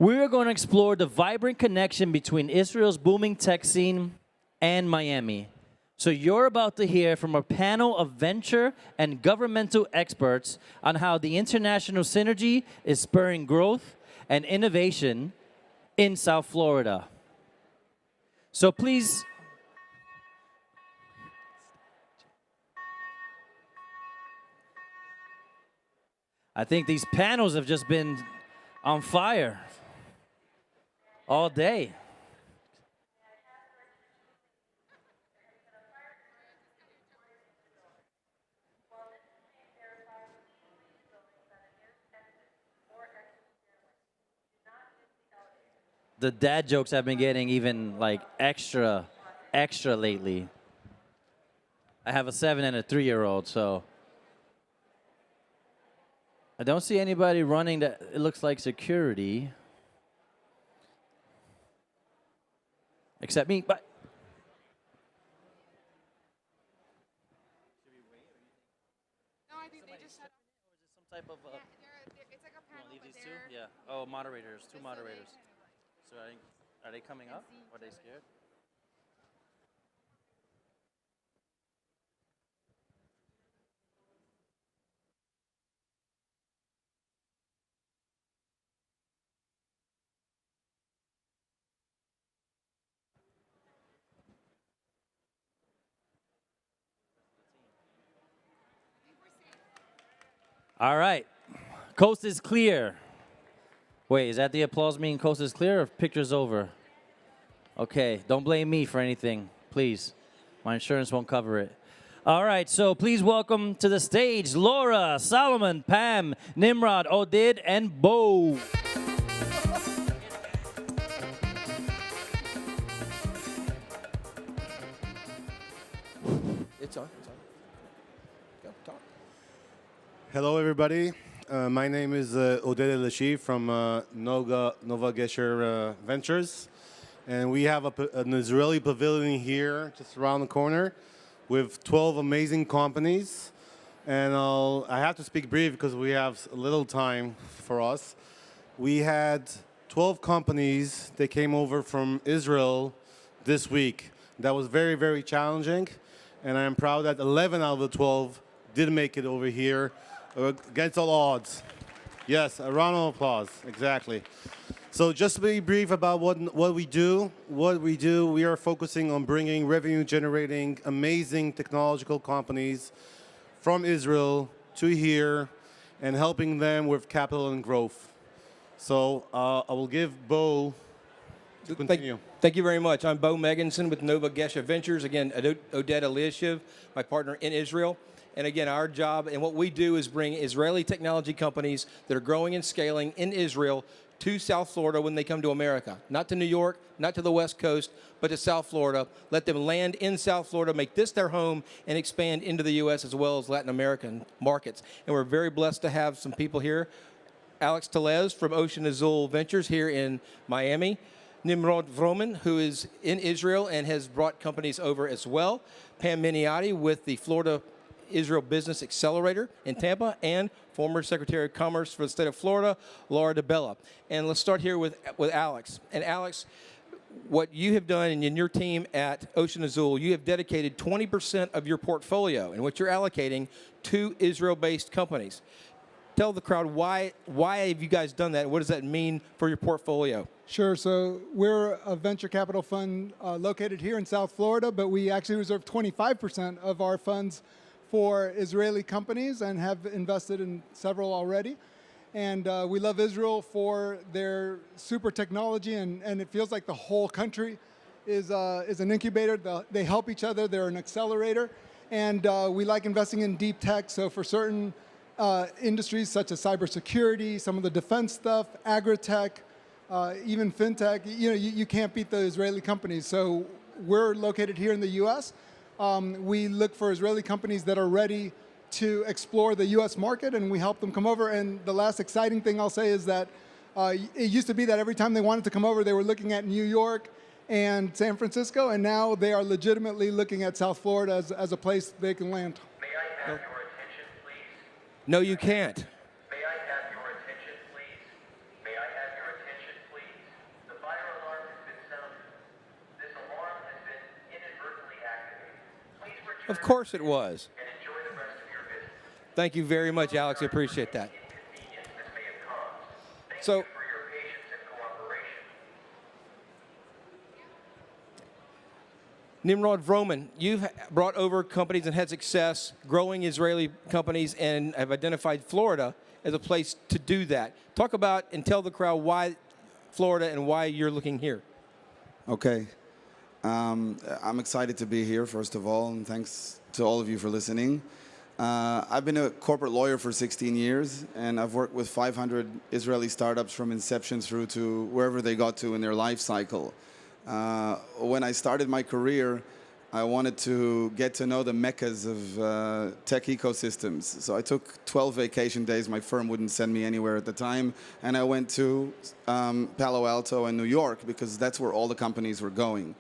We're going to explore the vibrant connection between Israel's booming tech scene and Miami. So you're about to hear from a panel of venture and governmental experts on how the international synergy is spurring growth and innovation in South Florida. So please... I think these panels have just been on fire all day. The dad jokes have been getting even like extra lately. I have a 7 and a 3-year-old, so I don't see anybody running that it looks like security. Except me, but no, I think they just shut off. some type of It's like a panel, leave these but two? Yeah. Oh, moderators, two moderators. So are they coming up? Or are they scared? All right. Coast is clear. Wait, is that the applause mean coast is clear or picture's over? Okay, don't blame me for anything, please. My insurance won't cover it. All right, so please welcome to the stage Laura, Salomon, Pam, Nimrod, Oded, and Bo. It's on. Go, talk. Hello, everybody. My name is Oded Eliashiv from Nova Gesher Ventures. And we have an Israeli pavilion here just around the corner with 12 amazing companies. And I have to speak brief because we have a little time for us. We had 12 companies that came over from Israel this week. That was very, very challenging. And I am proud that 11 out of the 12 did make it over here against all odds. Yes, a round of applause, exactly. So just to be brief about what we do, we are focusing on bringing revenue-generating, amazing technological companies from Israel to here and helping them with capital and growth. So I will give Bo to continue. Thank you very much. I'm Bo Megginson with Nova Gesher Ventures. Again, Oded Eliashiv, my partner in Israel. And again, our job and what we do is bring Israeli technology companies that are growing and scaling in Israel to South Florida when they come to America. Not to New York, not to the West Coast, but to South Florida. Let them land in South Florida, make this their home, and expand into the U.S. as well as Latin American markets. And we're very blessed to have some people here. Alex Tellez from Azul Ventures here in Miami. Nimrod Vromen, who is in Israel and has brought companies over as well. Pam Miniati with the Florida-Isreal Business Accelerator in Tampa, and former Secretary of Commerce for the state of Florida, Laura DiBella. And let's start here with Alex. And Alex, what you have done and in your team at Azul, you have dedicated 20% of your portfolio and what you're allocating to Israel-based companies. Tell the crowd why have you guys done that? What does that mean for your portfolio? Sure. So we're a venture capital fund located here in South Florida, but we actually reserve 25% of our funds for Israeli companies and have invested in several already. And we love Israel for their super technology, and it feels like the whole country is an incubator. They help each other. They're an accelerator. And we like investing in deep tech. So for certain industries such as cybersecurity, some of the defense stuff, agri-tech, even fintech, you can't beat the Israeli companies. So we're located here in the U.S. We look for Israeli companies that are ready to explore the U.S. market, and we help them come over. And the last exciting thing I'll say is that it used to be that every time they wanted to come over, they were looking at New York and San Francisco, and now they are legitimately looking at South Florida as a place they can land. May I have your attention, please? No, you can't. May I have your attention, please? May I have your attention, please? Of course it was. and enjoy the rest of your visit. Thank you very much, Alex. I appreciate that. Inconvenience this may have caused. Thank So, you for your patience and cooperation. Nimrod, Vromen, you've brought over companies and had success growing Israeli companies and have identified Florida as a place to do that. Talk about and tell the crowd why Florida and why you're looking here. Okay. I'm excited to be here, first of all, and thanks to all of you for listening. I've been a corporate lawyer for 16 years, and I've worked with 500 Israeli startups from inception through to wherever they got to in their life cycle. When I started my career, I wanted to get to know the meccas of tech ecosystems. So I took 12 vacation days. My firm wouldn't send me anywhere at the time. And I went to Palo Alto and New York because that's where all the companies were going.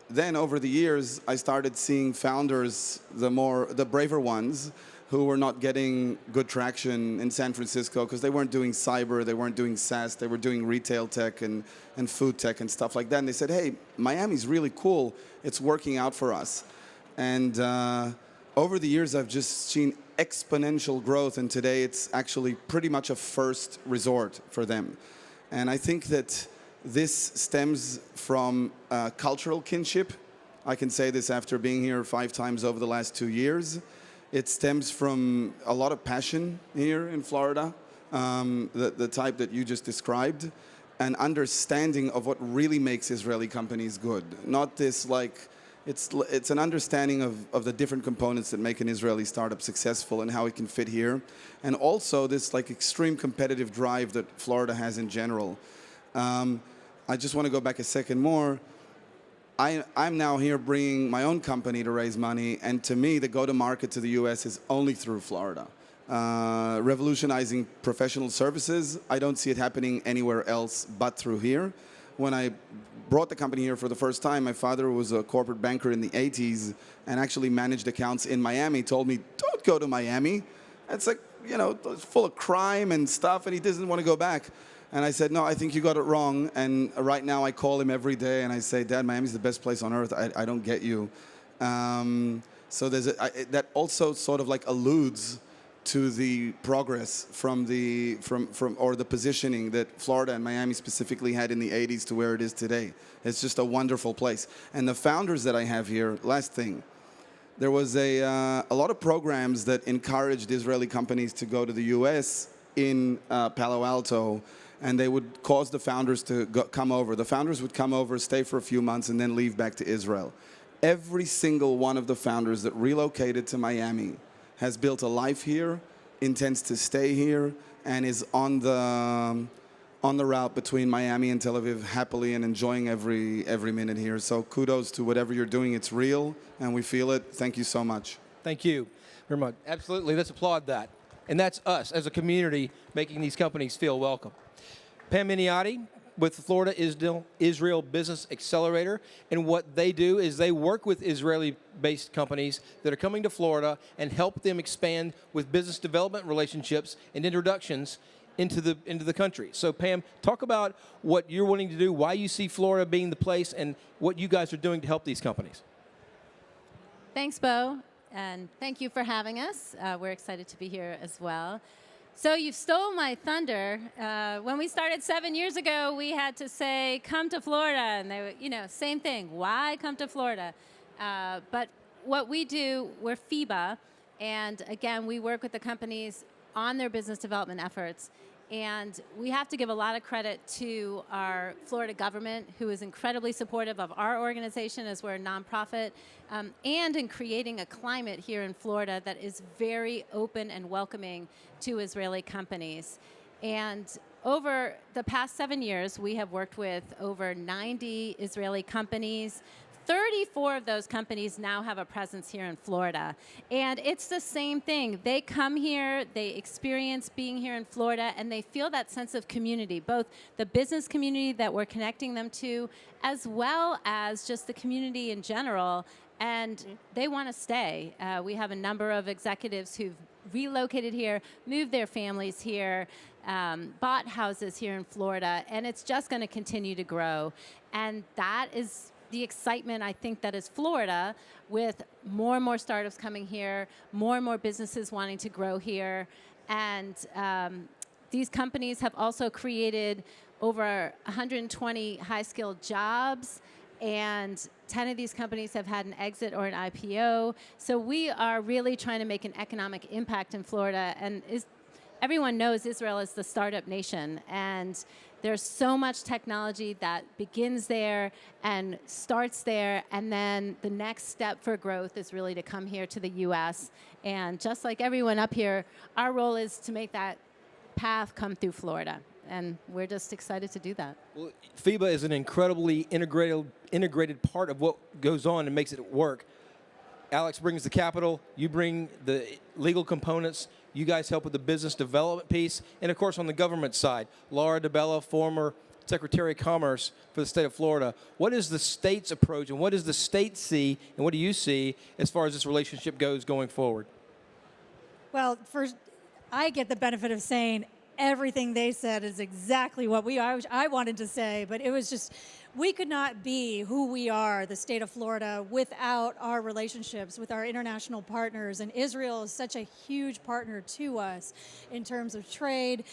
Then over the years, I started seeing founders, the braver ones, who were not getting good traction in San Francisco because they weren't doing cyber, they weren't doing SaaS, they were doing retail tech and food tech and stuff like that. And they said, hey, Miami's really cool. It's working out for us. And over the years, I've just seen exponential growth. And today, it's actually pretty much a first resort for them. And I think that this stems from cultural kinship. I can say this after being here 5 times over the last 2 years. It stems from a lot of passion here in Florida, the type that you just described, an understanding of what really makes Israeli companies good. Not this like, it's an understanding of the different components that make an Israeli startup successful and how it can fit here. And also this like extreme competitive drive that Florida has in general. I just want to go back a second more. I'm now here bringing my own company to raise money, and to me, the go-to-market to the U.S. is only through Florida. Revolutionizing professional services, I don't see it happening anywhere else but through here. When I brought the company here for the first time, my father was a corporate banker in the 80s and actually managed accounts in Miami, told me, don't go to Miami. It's like, you know, it's full of crime and stuff, and he doesn't want to go back. And I said, no, I think you got it wrong. And right now I call him every day and I say, Dad, Miami's the best place on earth. I don't get you. So there's that also sort of like alludes to the progress from the positioning that Florida and Miami specifically had in the 80s to where it is today. It's just a wonderful place. And the founders that I have here, last thing, there was a lot of programs that encouraged Israeli companies to go to the US in Palo Alto, and they would cause the founders to come over. The founders would come over, stay for a few months, and then leave back to Israel. Every single one of the founders that relocated to Miami has built a life here, intends to stay here, and is on the route between Miami and Tel Aviv happily and enjoying every minute here. So kudos to whatever you're doing. It's real, and we feel it. Thank you so much. Thank you very much. Absolutely. Let's applaud that. And that's us as a community making these companies feel welcome. Pam Miniati with Florida-Isreal Business Accelerator. And what they do is they work with Israeli-based companies that are coming to Florida and help them expand with business development relationships and introductions into the country. So Pam, talk about what you're wanting to do, why you see Florida being the place, and what you guys are doing to help these companies. Thanks, Bo, and thank you for having us. We're excited to be here as well. So you stole my thunder. When we started 7 years ago, we had to say, come to Florida. And they were, you know, same thing. Why come to Florida? But what we do, we're FIBA. And again, we work with the companies on their business development efforts. And we have to give a lot of credit to our Florida government, who is incredibly supportive of our organization as we're a nonprofit, and in creating a climate here in Florida that is very open and welcoming to Israeli companies. And over the past 7 years, we have worked with over 90 Israeli companies. 34 of those companies now have a presence here in Florida. And it's the same thing. They come here, they experience being here in Florida, and they feel that sense of community, both the business community that we're connecting them to, as well as just the community in general. And they want to stay. We have a number of executives who've relocated here, moved their families here, bought houses here in Florida, and it's just going to continue to grow. And that is the excitement, I think, that is Florida, with more and more startups coming here, more and more businesses wanting to grow here. And these companies have also created over 120 high-skilled jobs, and 10 of these companies have had an exit or an IPO. So we are really trying to make an economic impact in Florida. And everyone knows Israel is the startup nation, and there's so much technology that begins there and starts there, and then the next step for growth is really to come here to the US. And just like everyone up here, our role is to make that path come through Florida. And we're just excited to do that. Well, FIBA is an incredibly integrated part of what goes on and makes it work. Alex brings the capital, you bring the legal components, you guys help with the business development piece, and of course on the government side, Laura DiBella, former Secretary of Commerce for the state of Florida. What is the state's approach, and what does the state see, and what do you see as far as this relationship goes going forward? Well, first, I get the benefit of saying everything they said is exactly what I wanted to say, but it was just, we could not be who we are, the state of Florida, without our relationships with our international partners. And Israel is such a huge partner to us in terms of trade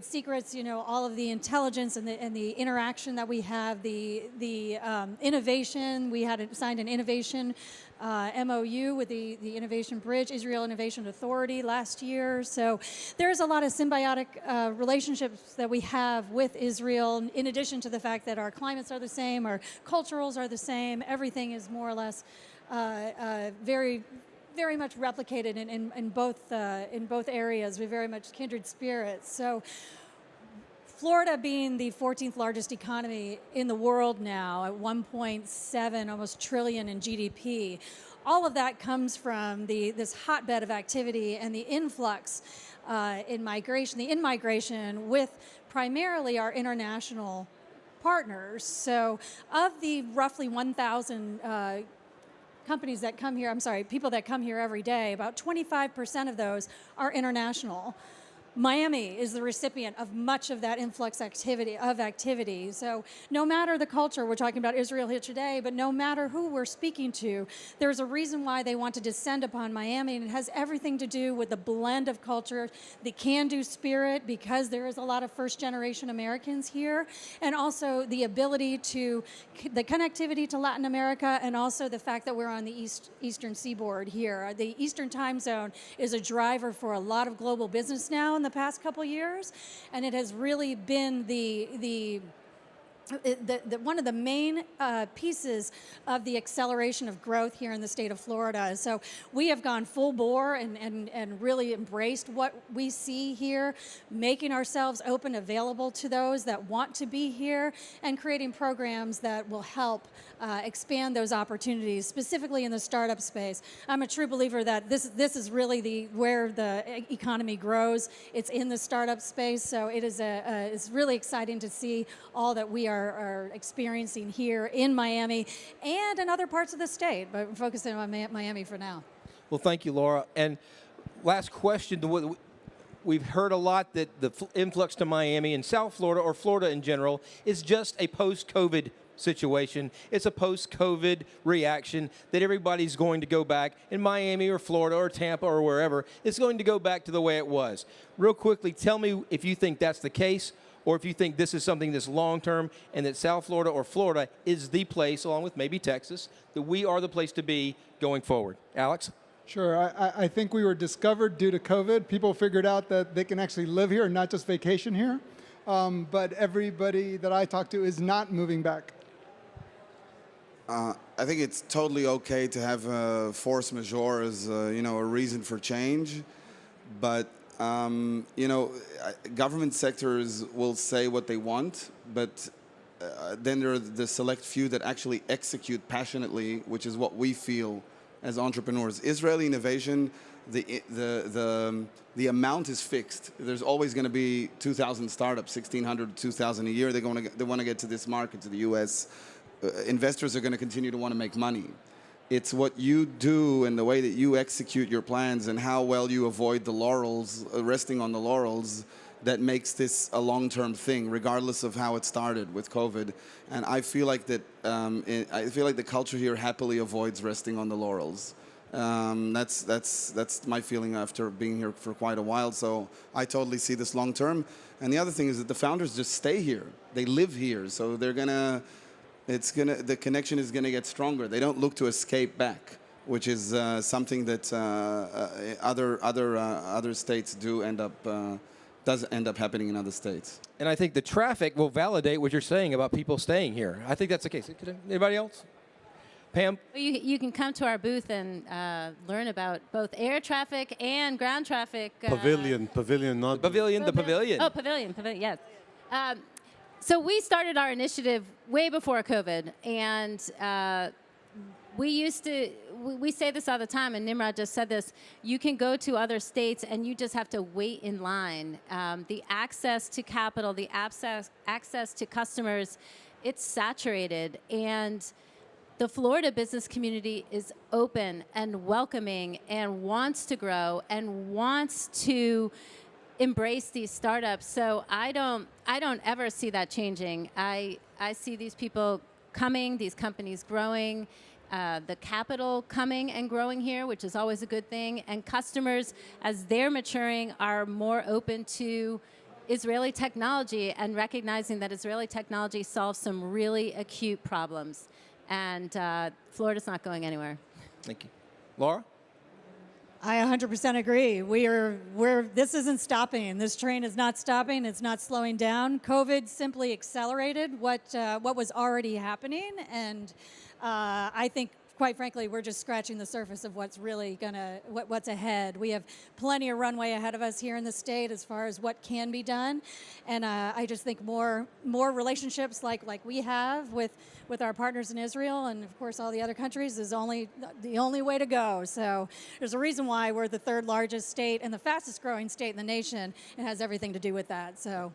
secrets, you know, all of the intelligence and the interaction that we have, the innovation. We had signed an innovation MOU with the Innovation Bridge, Israel Innovation Authority last year. So there's a lot of symbiotic relationships that we have with Israel, in addition to the fact that our climates are the same, our culturals are the same, everything is more or less very much replicated in both areas. We're very much kindred spirits. So Florida being the 14th largest economy in the world now at 1.7 almost trillion in GDP, all of that comes from this hotbed of activity and the influx in migration with primarily our international partners. So of the roughly 1,000 companies that come here, people that come here every day, about 25% of those are international. Miami is the recipient of much of that influx activity. So no matter the culture, we're talking about Israel here today, but no matter who we're speaking to, there's a reason why they want to descend upon Miami, and it has everything to do with the blend of culture, the can-do spirit, because there is a lot of first-generation Americans here, and also the ability to, the connectivity to Latin America, and also the fact that we're on the eastern seaboard here. The Eastern time zone is a driver for a lot of global business now in the past couple years, and it has really been one of the main pieces of the acceleration of growth here in the state of Florida. So we have gone full bore and really embraced what we see here, making ourselves open, available to those that want to be here, and creating programs that will help expand those opportunities, specifically in the startup space. I'm a true believer that this is really where the economy grows. It's in the startup space, so it is it's really exciting to see all that we are experiencing here in Miami and in other parts of the state, but we're focusing on Miami for now. Well, thank you, Laura. And last question, we've heard a lot that the influx to Miami and South Florida, or Florida in general, is just a post-COVID situation. It's a post-COVID reaction that everybody's going to go back in Miami or Florida or Tampa or wherever. It's going to go back to the way it was. Real quickly, tell me if you think that's the case, or if you think this is something that's long-term and that South Florida or Florida is the place, along with maybe Texas, that we are the place to be going forward. Alex? Sure. I think we were discovered due to COVID. People figured out that they can actually live here and not just vacation here. But everybody that I talk to is not moving back. I think it's totally okay to have force majeure as a reason for change, but government sectors will say what they want, but then there are the select few that actually execute passionately, which is what we feel as entrepreneurs. Israeli innovation, the amount is fixed. There's always going to be 2,000 startups, 1,600, 2,000 a year. They want to get to this market, to the U.S. Investors are going to continue to want to make money. It's what you do and the way that you execute your plans and how well you avoid the laurels, resting on the laurels, that makes this a long-term thing, regardless of how it started with COVID. And I feel like that. I feel like the culture here happily avoids resting on the laurels. That's my feeling after being here for quite a while. So I totally see this long term. And the other thing is that the founders just stay here. They live here, so they're gonna. The connection is gonna get stronger. They don't look to escape back, which is something that other states do end up. Does end up happening in other states. And I think the traffic will validate what you're saying about people staying here. I think that's the case. Anybody else? Pam? You can come to our booth and learn about both air traffic and ground traffic. Pavilion, not the pavilion. Oh, pavilion, yes. So we started our initiative way before COVID, and we say this all the time, and Nimrod just said this, you can go to other states and you just have to wait in line. The access to capital, the access to customers, it's saturated. And the Florida business community is open and welcoming and wants to grow and wants to embrace these startups. So I don't ever see that changing. I see these people coming, these companies growing, the capital coming and growing here, which is always a good thing. And customers, as they're maturing, are more open to Israeli technology and recognizing that Israeli technology solves some really acute problems. And Florida's not going anywhere. Thank you. Laura? I 100% agree. This isn't stopping. This train is not stopping. It's not slowing down. COVID simply accelerated what was already happening, and I think, quite frankly, we're just scratching the surface of what's really what's ahead. We have plenty of runway ahead of us here in the state as far as what can be done, and I just think more relationships like we have with our partners in Israel and of course all the other countries is the only way to go. So there's a reason why we're the third largest state and the fastest growing state in the nation. It has everything to do with that. So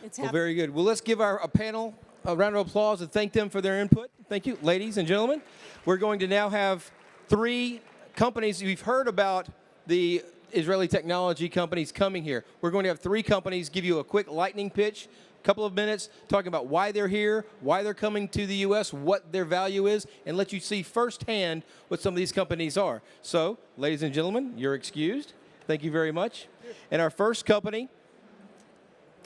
it's well, very good. Well, let's give our panel a round of applause and thank them for their input. Thank you, ladies and gentlemen. We're going to now have 3 companies. We've heard about the Israeli technology companies coming here. We're going to have 3 companies give you a quick lightning pitch, a couple of minutes, talking about why they're here, why they're coming to the U.S., what their value is, and let you see firsthand what some of these companies are. So, ladies and gentlemen, you're excused. Thank you very much. And our first company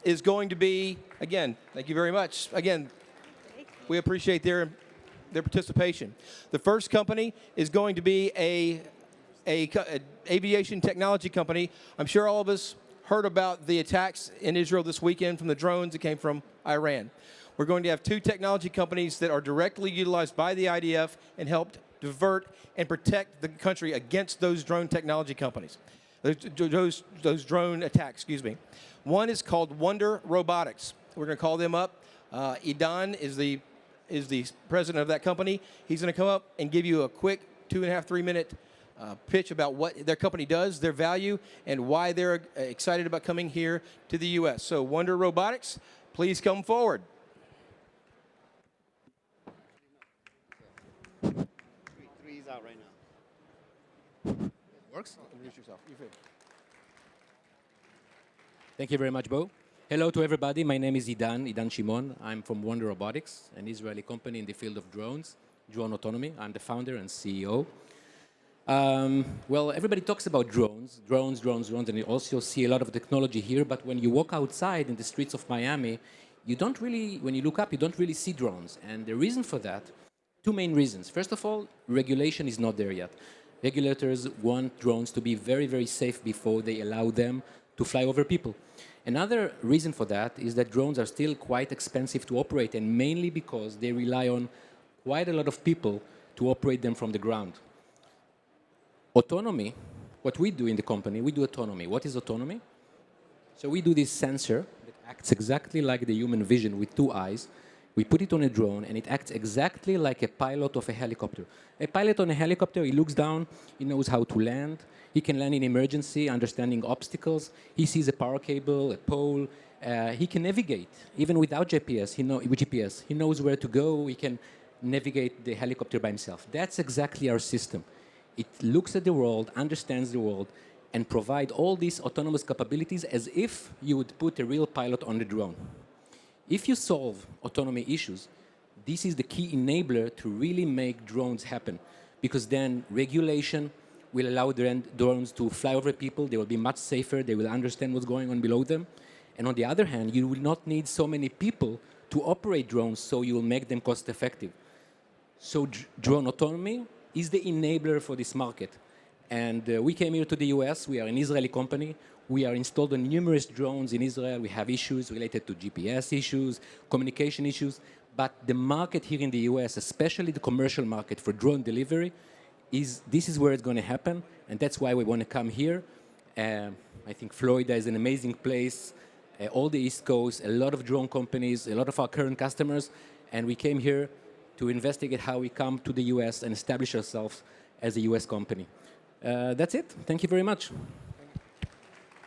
is going to be, again, thank you very much. Again, we appreciate their participation. The first company is going to be a aviation technology company. I'm sure all of us heard about the attacks in Israel this weekend from the drones that came from Iran. We're going to have 2 technology companies that are directly utilized by the IDF and helped divert and protect the country against those drone technology companies. Those drone attacks, excuse me. One is called Wonder Robotics. We're going to call them up. Idan is the president of that company. He's going to come up and give you a quick 2.5, 3 minute pitch about what their company does, their value, and why they're excited about coming here to the U.S. So Wonder Robotics, please come forward. Three is out right now. Works? Introduce yourself. Thank you very much, Bo. Hello to everybody. My name is Idan Shimon. I'm from Wonder Robotics, an Israeli company in the field of drones, drone autonomy. I'm the founder and CEO. Well, everybody talks about drones, and you also see a lot of technology here, but when you walk outside in the streets of Miami, when you look up, you don't really see drones. And the reason for that, 2 main reasons. First of all, regulation is not there yet. Regulators want drones to be very, very safe before they allow them to fly over people. Another reason for that is that drones are still quite expensive to operate, and mainly because they rely on quite a lot of people to operate them from the ground. Autonomy, what we do in the company, we do autonomy. What is autonomy? So we do this sensor that acts exactly like the human vision with 2 eyes. We put it on a drone, and it acts exactly like a pilot of a helicopter. A pilot on a helicopter, he looks down, he knows how to land. He can land in emergency, understanding obstacles. He sees a power cable, a pole. He can navigate, even without GPS. He knows where to go. He can navigate the helicopter by himself. That's exactly our system. It looks at the world, understands the world, and provide all these autonomous capabilities as if you would put a real pilot on the drone. If you solve autonomy issues, this is the key enabler to really make drones happen, because then regulation will allow the drones to fly over people. They will be much safer. They will understand what's going on below them. And on the other hand, you will not need so many people to operate drones, so you will make them cost effective. So drone autonomy is the enabler for this market. And we came here to the US. We are an Israeli company. We are installed on numerous drones in Israel. We have issues related to GPS issues, communication issues. But the market here in the US, especially the commercial market for drone delivery, this is where it's going to happen. And that's why we want to come here. I think Florida is an amazing place. All the East Coast, a lot of drone companies, a lot of our current customers. And we came here to investigate how we come to the US and establish ourselves as a US company. That's it. Thank you very much.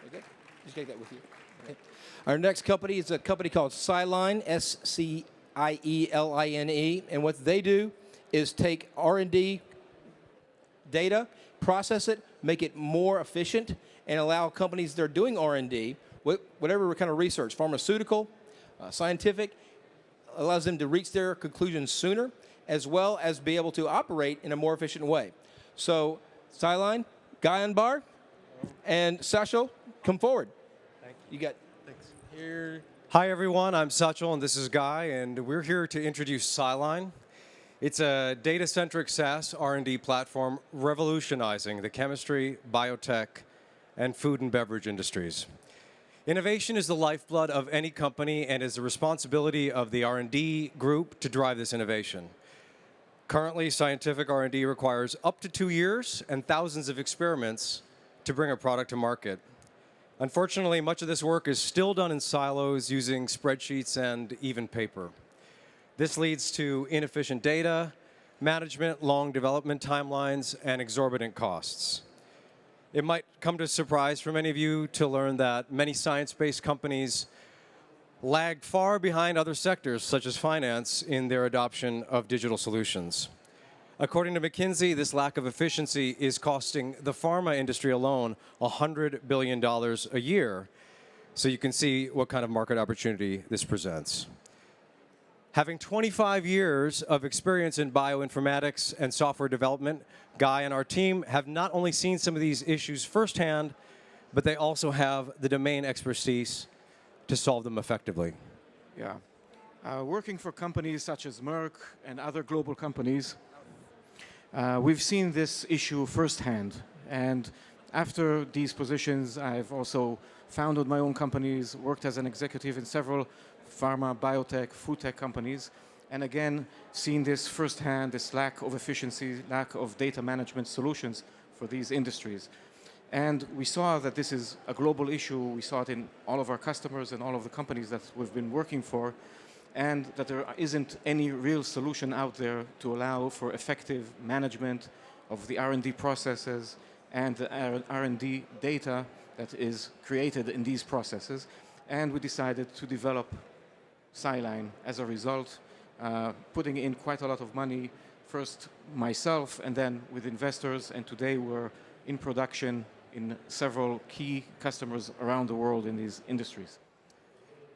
Okay. Just take that with you. Okay. Our next company is a company called Sciline, S-C-I-E-L-I-N-E. And what they do is take R&D data, process it, make it more efficient, and allow companies that are doing R&D, whatever kind of research, pharmaceutical, scientific, allows them to reach their conclusions sooner, as well as be able to operate in a more efficient way. So, Sciline, Guy on bar, and Sachel, come forward. Thank you. You got here. Hi, everyone. I'm Sachel, and this is Guy, and we're here to introduce Sciline. It's a data-centric SaaS R&D platform revolutionizing the chemistry, biotech, and food and beverage industries. Innovation is the lifeblood of any company and is the responsibility of the R&D group to drive this innovation. Currently, scientific R&D requires up to 2 years and thousands of experiments to bring a product to market. Unfortunately, much of this work is still done in silos using spreadsheets and even paper. This leads to inefficient data management, long development timelines, and exorbitant costs. It might come to a surprise for many of you to learn that many science-based companies lag far behind other sectors, such as finance, in their adoption of digital solutions. According to McKinsey, this lack of efficiency is costing the pharma industry alone $100 billion a year. So you can see what kind of market opportunity this presents. Having 25 years of experience in bioinformatics and software development, Guy and our team have not only seen some of these issues firsthand, but they also have the domain expertise to solve them effectively. Yeah. Working for companies such as Merck and other global companies, we've seen this issue firsthand. And after these positions, I've also founded my own companies, worked as an executive in several pharma, biotech, food tech companies, and again, seen this firsthand, this lack of efficiency, lack of data management solutions for these industries. And we saw that this is a global issue. We saw it in all of our customers and all of the companies that we've been working for, and that there isn't any real solution out there to allow for effective management of the R&D processes and the R&D data that is created in these processes. And we decided to develop Sciline as a result, putting in quite a lot of money, first myself and then with investors, and today we're in production in several key customers around the world in these industries.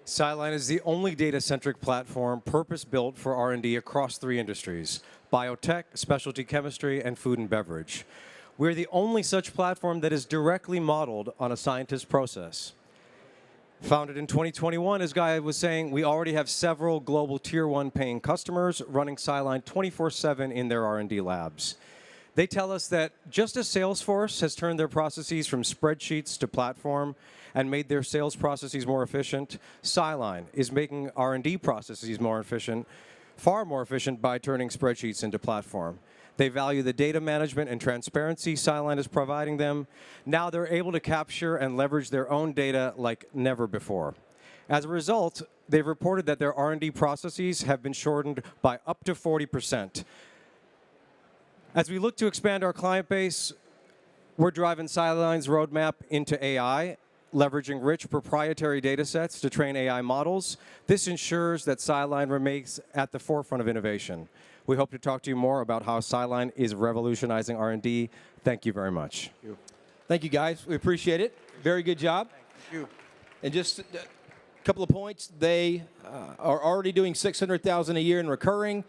Sciline is the only data-centric platform purpose-built for R&D across 3 industries: biotech, specialty chemistry, and food and beverage. We're the only such platform that is directly modeled on a scientist's process. Founded in 2021, as Guy was saying, we already have several global Tier 1 paying customers running Sciline 24/7 in their R&D labs. They tell us that just as Salesforce has turned their processes from spreadsheets to platform and made their sales processes more efficient, Sciline is making R&D processes more efficient, far more efficient by turning spreadsheets into platform. They value the data management and transparency Sciline is providing them. Now they're able to capture and leverage their own data like never before. As a result, they've reported that their R&D processes have been shortened by up to 40%. As we look to expand our client base, we're driving Sciline's roadmap into AI, leveraging rich proprietary data sets to train AI models. This ensures that Sciline remains at the forefront of innovation. We hope to talk to you more about how Sciline is revolutionizing R&D. Thank you very much. Thank you. Thank you, guys. We appreciate it. Very good job. Thank you. And just a couple of points. They are already doing $600,000 a year in recurring.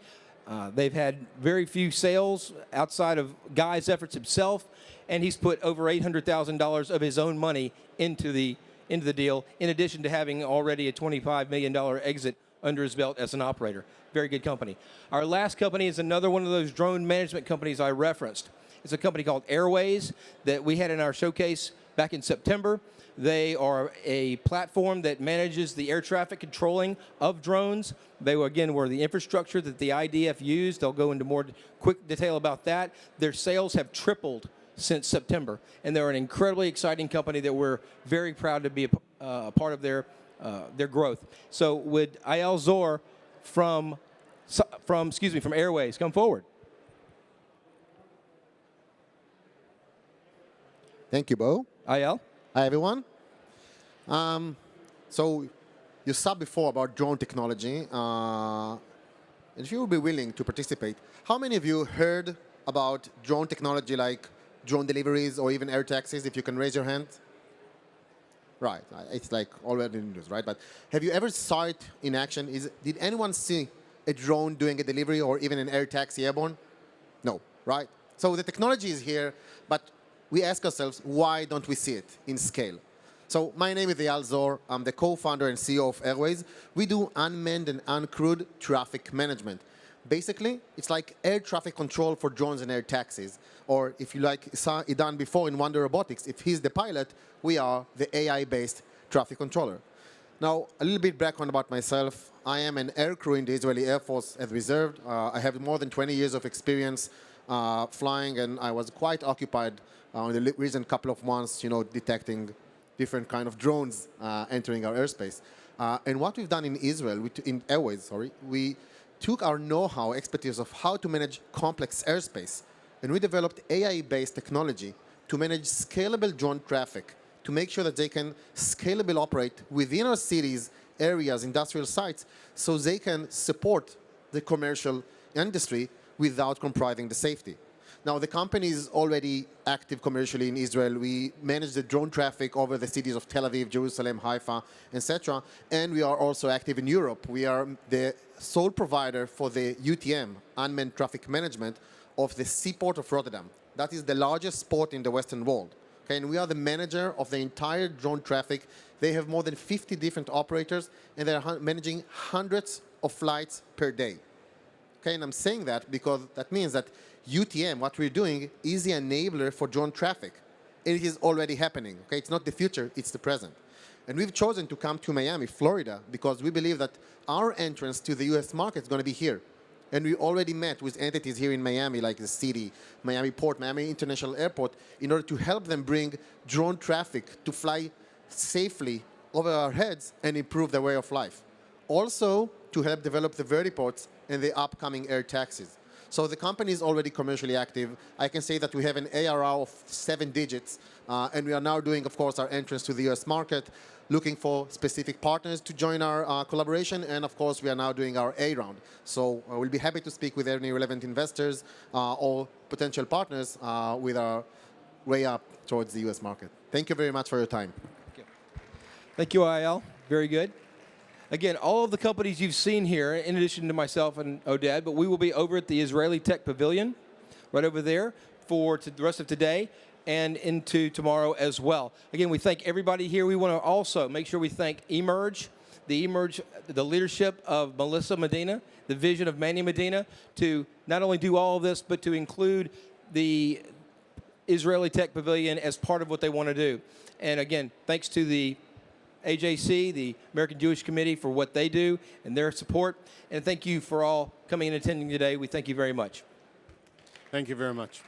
They've had very few sales outside of Guy's efforts himself, and he's put over $800,000 of his own money into the deal, in addition to having already a $25 million exit under his belt as an operator. Very good company. Our last company is another one of those drone management companies I referenced. It's a company called Airways that we had in our showcase back in September. They are a platform that manages the air traffic controlling of drones. They, again, were the infrastructure that the IDF used. They'll go into more quick detail about that. Their sales have tripled since September, and they're an incredibly exciting company that we're very proud to be a part of their growth. So would Ayal Zor from Airways come forward? Thank you, Bo. Ayal? Hi, everyone. So you saw before about drone technology. If you would be willing to participate, how many of you heard about drone technology like drone deliveries or even air taxis? If you can raise your hand. Right, it's like already in the news, right? But have you ever saw it in action? Did anyone see a drone doing a delivery or even an air taxi airborne? No, right? So the technology is here, but we ask ourselves, why don't we see it in scale? So my name is Ayal Zor. I'm the co-founder and CEO of Airways. We do unmanned and uncrewed traffic management. Basically, it's like air traffic control for drones and air taxis. Or if you like, saw it done before in Wonder Robotics, if he's the pilot, we are the AI-based traffic controller. Now, a little bit background about myself. I am an air crew in the Israeli Air Force as reserved. I have more than 20 years of experience flying, and I was quite occupied in the recent couple of months, detecting different kind of drones entering our airspace. And what we've done in Israel, in Airways, we took our know-how, expertise of how to manage complex airspace, and we developed AI-based technology to manage scalable drone traffic, to make sure that they can scalable operate within our cities, areas, industrial sites, so they can support the commercial industry without compromising the safety. Now, the company is already active commercially in Israel. We manage the drone traffic over the cities of Tel Aviv, Jerusalem, Haifa, etc. And we are also active in Europe. We are the sole provider for the UTM, Unmanned Traffic Management, of the seaport of Rotterdam. That is the largest port in the Western world. Okay, and we are the manager of the entire drone traffic. They have more than 50 different operators, and they're managing hundreds of flights per day. Okay, and I'm saying that because that means that UTM, what we're doing, is the enabler for drone traffic. It is already happening. Okay, it's not the future, it's the present. And we've chosen to come to Miami, Florida, because we believe that our entrance to the US market is going to be here. And we already met with entities here in Miami, like the city, Miami Port, Miami International Airport, in order to help them bring drone traffic to fly safely over our heads and improve their way of life. Also, to help develop the vertiports and the upcoming air taxis. So the company is already commercially active. I can say that we have an ARR of 7 digits, and we are now doing, of course, our entrance to the US market, looking for specific partners to join our collaboration, and of course, we are now doing our A round. So we'll be happy to speak with any relevant investors or potential partners with our way up towards the US market. Thank you very much for your time. Thank you, Ayal. Very good. Again, all of the companies you've seen here, in addition to myself and Oded, but we will be over at the Israeli Tech Pavilion, right over there, for the rest of today and into tomorrow as well. Again, we thank everybody here. We want to also make sure we thank Emerge, the leadership of Melissa Medina, the vision of Manny Medina, to not only do all of this, but to include the Israeli Tech Pavilion as part of what they want to do. And again, thanks to the AJC, the American Jewish Committee, for what they do and their support. And thank you for all coming and attending today. We thank you very much. Thank you very much.